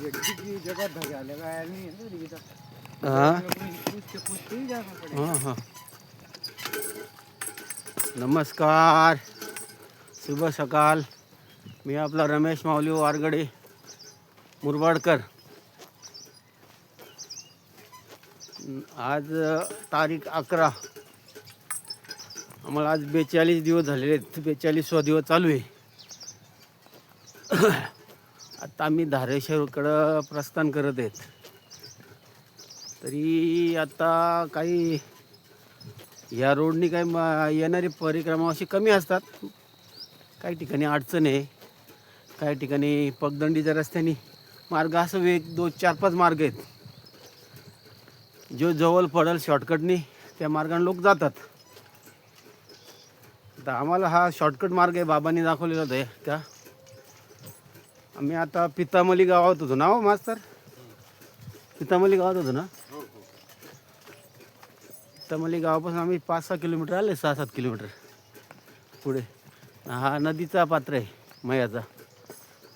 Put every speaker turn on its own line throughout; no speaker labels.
हाँ नमस्कार, शुभ सकाळ. मी आपला रमेश माऊली वारगडे मुरबाडकर. आज तारीख 11. आम्हाला आज 42 दिवस झालेले आहेत. 42वा दिवस चालू आहे. आता आम्ही धारेश्वरकडं प्रस्थान करत आहेत. तरी आता काही या रोडनी काही येणारी परिक्रमा अशी कमी असतात. काही ठिकाणी अडचण आहे, काही ठिकाणी पगदंडीच्या रस्त्याने मार्ग असं 2-4-5 मार्ग आहेत. जो जवळ पडेल शॉर्टकटनी त्या मार्गाने लोक जातात. तर आम्हाला हा शॉर्टकट मार्ग आहे, बाबांनी दाखवलेला होता. त्या आम्ही आता पितामली गावात होतो ना. हो मास्तर, पितामली गावात होतो ना. पितामली गावापासून आम्ही 5-6 किलोमीटर आले, 6-7 किलोमीटर पुढे. हा नदीचा पात्र आहे मयाचा.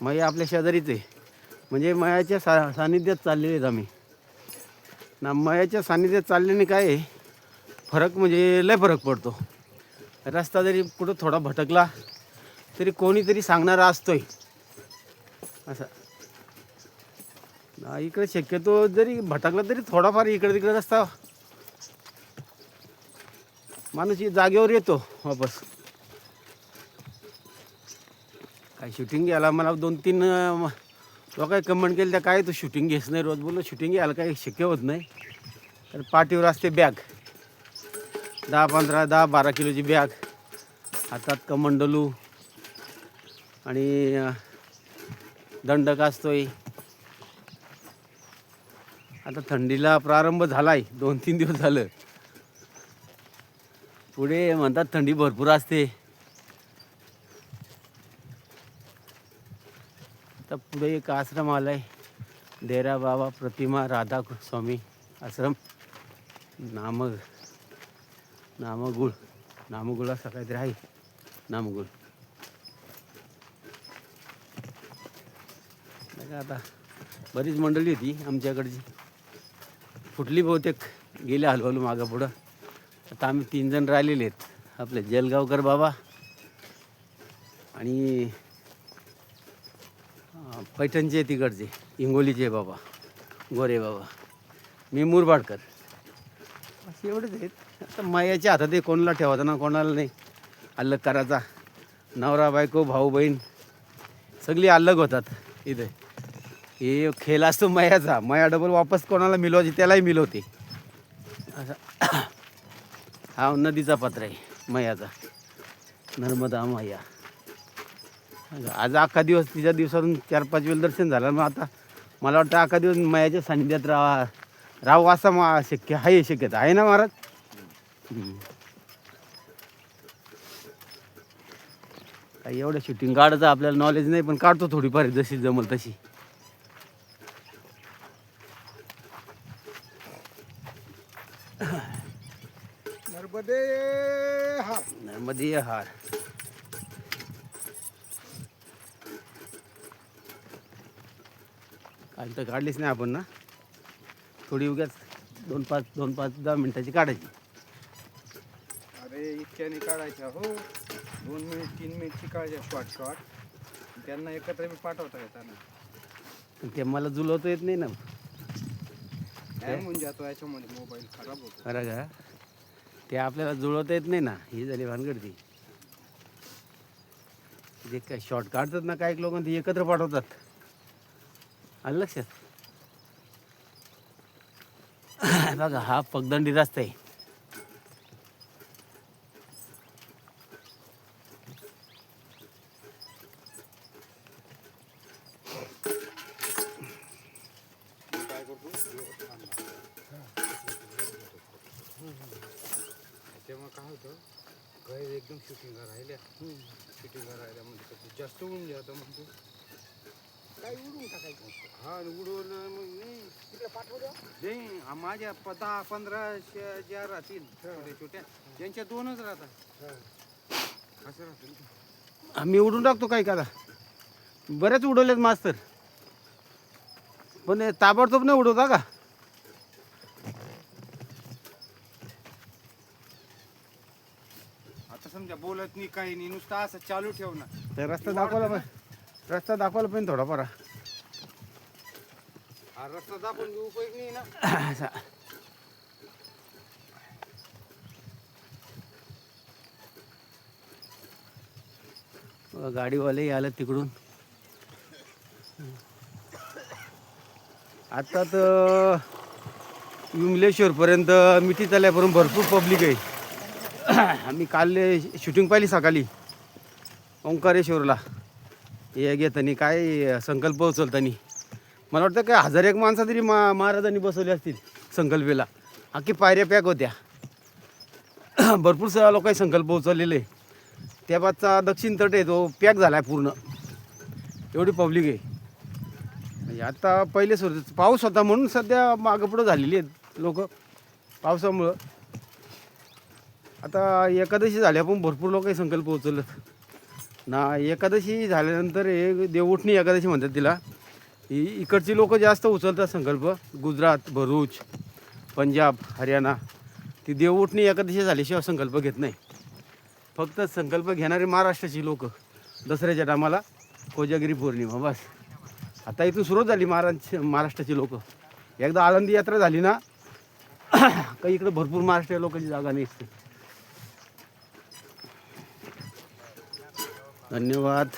मया आपल्या शेजारीच आहे. म्हणजे मयाच्या सानिध्यात चाललेले आहेत आम्ही ना. मयाच्या सानिध्यात चालल्याने काय आहे फरक, म्हणजे लय फरक पडतो. रस्ता जरी कुठं थोडा भटकला तरी कोणीतरी सांगणारा असतोय असं. इकडे शक्यतो जरी भटकला तरी थोडाफार इकडे तिकडे रस्ता माणूस जागेवर येतो वापस. काय शूटिंग घ्यायला मला 2-3 लोकांनी कमेंट केली, त्या काय तू शूटिंग घेस नाही रोज. बोललो शूटिंग घ्यायला काही शक्य होत नाही. तर पाठीवर असते बॅग, 10-15, 10-12 किलोची बॅग, हातात कमंडलू आणि दंडक असतोय. आता थंडीला प्रारंभ झाला आहे, 2-3 दिवस झालं. पुढे म्हणतात थंडी भरपूर असते. आता पुढे एक आश्रम आला आहे, डेरा बाबा प्रतिमा राधा स्वामी आश्रम. नामगुळ असं काहीतरी आहे. नामगुळ आता बरीच मंडळी होती आमच्याकडची, फुटली बहुतेक, गेले हलवलू मागं पुढं. आता आम्ही 3 जण राहिलेले आहेत. आपले जलगावकर बाबा आणि पैठणचे तिकडचे हिंगोलीचे बाबा गोरे बाबा, मी मुरबाडकर, असे एवढेच आहेत. आता मायाच्या हातात आहे, कोणाला ठेवायचा ना कोणाला नाही. अलग करायचा, नवरा बायको भाऊ बहीण सगळी अलग होतात इथे. हे खेळ असतो मयाचा. मया डबल वापस कोणाला मिळवायची त्यालाही मिळवते असं. हा नदीचा पात्र आहे मयाचा, नर्मदा मैया. आज अख्खा दिवस, तिच्या दिवसातून 4-5 वेळ दर्शन झालं. मग आता मला वाटतं अख्खा दिवस मयाच्या सानिध्यात राहावं असं शक्यता आहे ना महाराज. काही एवढं शूटिंग काढायचं आपल्याला नॉलेज नाही, पण काढतो थोडीफार जशी जमल तशी. नर्मदे हार. काल तर काढलीच नाही आपण ना. थोडी उगाच 2-5-10 मिनिटाची काढायची.
अरे इतक्याने काढायच्या हो, 2 मिनिट 3 मिनिटची काढायच्या शॉर्ट. त्यांना एकत्र मी पाठवता येताना.
ते मला जुलवता येत नाही ना.
म्हणजे जातो याच्यामध्ये मोबाईल खराब होतो.
खरं का? ते आपल्याला जुळवता येत नाही ना. ही झाली भानगड. ती जे काय शॉर्ट काढतात ना काही लोक, ते एकत्र पाठवतात. आलं लक्षात? बघा हा पगदंडी रस्ता आहे.
तेव्हा काय होतं, काही एकदम शूटिंग राहिल्या म्हणजे जास्त होऊन जातं. म्हणतो काही उडून टाकायचं. हा उडवून मग नाही तिकडे पाठवलं नाही. माझ्या 10-15 ज्या राहतील छोट्या, त्यांच्या 2च राहतात. असं राहतं.
आम्ही उडून टाकतो काही का, बरेच उडवलेत मास्तर. पण हे ताबडतोब नाही उडवता का?
आता समजा बोलत नाही काही नाही, नुसतं असं चालू ठेव ना.
ते रस्ता दाखवला पाहिजे, रस्ता दाखवला पाहिजे थोडाफार.
हा रस्ता दाखवून बी उपयोग नाही ना.
असा. गाडीवाले आलं तिकडून. आता तर विमलेश्वरपर्यंत मिठी तल्यापर्यंत भरपूर पब्लिक आहे. आम्ही काल शूटिंग पाहिली सकाळी ओंकारेश्वरला. हे घेतानी काय संकल्प उचलतानी मला वाटतं काय 1001 माणसं तरी महाराजांनी बसवली असतील संकल्पेला. अख्खी पायऱ्या पॅक होत्या. भरपूर सगळ्या लोकांनी संकल्प उचललेले. त्या बाजचा दक्षिण तट आहे तो पॅक झाला आहे पूर्ण. एवढी पब्लिक आहे. म्हणजे आता पहिले सुरू पाऊस होता म्हणून सध्या मागं पुढं झालेली आहेत लोक पावसामुळं. आता एकादशी झाल्या पण भरपूर लोकांनी संकल्प उचलत ना. एकादशी झाल्यानंतर हे देवउठणी एकादशी म्हणतात तिला. इकडची लोक जास्त उचलतात संकल्प. गुजरात, भरूच, पंजाब, हरियाणा ती देवउठणी एकादशी झाल्याशिवाय संकल्प घेत नाही. फक्त संकल्प घेणारे महाराष्ट्राची लोक दसऱ्याच्या टायमाला कोजागिरी पौर्णिमा बस. आता इथून सुरुवात झाली महाराष्ट्राची लोक. एकदा आळंदी यात्रा झाली ना काही इकडं भरपूर महाराष्ट्रीय लोकांची जागा नाही. धन्यवाद.